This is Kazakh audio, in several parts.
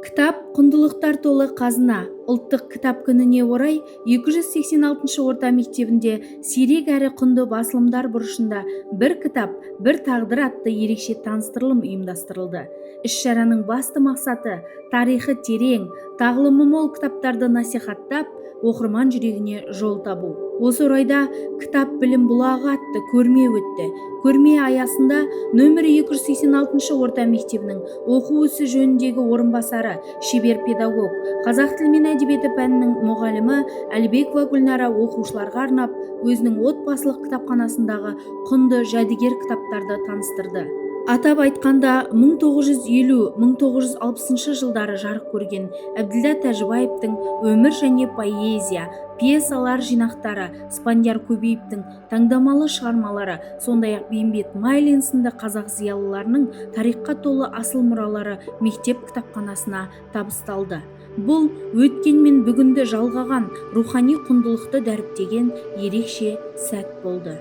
Кітап құндылықтар толы қазына. Ұлттық кітап күніне орай 286 орта мектебінде сирек әрі құнды басылымдар бұрышында бір кітап, бір тағдыр атты ерекше таныстырылым ұйымдастырылды. Іс-шараның басты мақсаты тарихы терең, тағылымы мол кітаптарды насихаттап, оқырман жүрегіне жол табу. Осы орайда кітап білім бұлағы атты көрме өтті. Көрме аясында нөмірі 286 орта мектебінің оқу ісі жөніндегі орынбасары, шебер педагог, қазақ тілі мен әдебиеті пәнінің мұғалімі Әлбекова Гүлнара оқушыларға арнап өзінің отбасылық кітапханасындағы құнды жәдігер кітаптарды таныстырды. Атап айтқанда 1950-1960 жылдары жарық көрген Әбділда Тәжібаевтың өмір және поэзия, пьесалар жинақтары, Спандияр Көбеевтің таңдамалы шығармалары, сондай-ақ Бейімбет Майлин сынды қазақ зиялыларының тарихқа толы асыл мұралары мектеп кітапханасына табысталды. Бұл өткен мен бүгінді жалғаған рухани құндылықты дәріптеген ерекше сәт болды.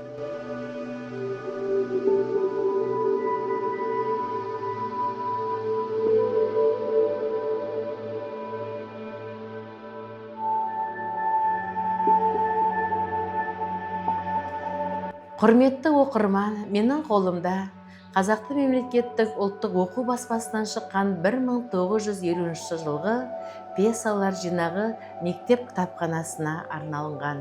Құрметті оқырман, менің қолымда Қазақты мемлекеттік ұлттық оқу баспасынан шыққан 1950 жылғы пьесалар жинағы мектеп кітапханасына арналған.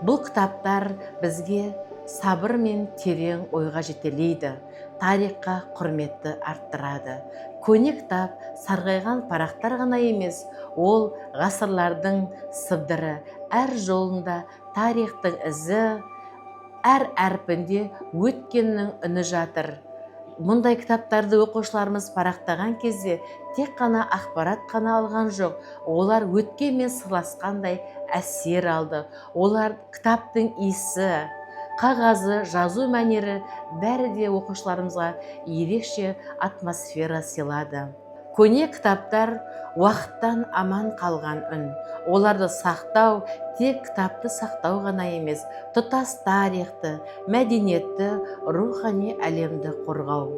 Бұл кітаптар бізге сабыр мен терең ойға жетелейді, тарихқа құрметті арттырады. Көне кітап сарғайған парақтар ғана емес, ол ғасырлардың сыбдыры, әр жолында тарихтың ізі, әр әрпінде өткеннің үні жатыр. Мұндай кітаптарды оқушыларымыз парақтаған кезде тек қана ақпарат қана алған жоқ, олар өткенмен сырласқандай әсер алды. Олар кітаптың иісі, қағазы, жазу мәнері бәрі де оқушыларымызға ерекше атмосфера сыйлады. Көне кітаптар уақыттан аман қалған үн. Оларды сақтау тек кітапты сақтау ғана емес, тұтас тарихты, мәдениетті, рухани әлемді қорғау.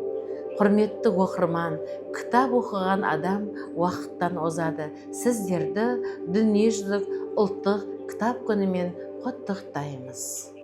Құрметті оқырман, кітап оқыған адам уақыттан озады. Сіздерді дүниежүзілік ұлттық кітап күнімен құттықтаймыз.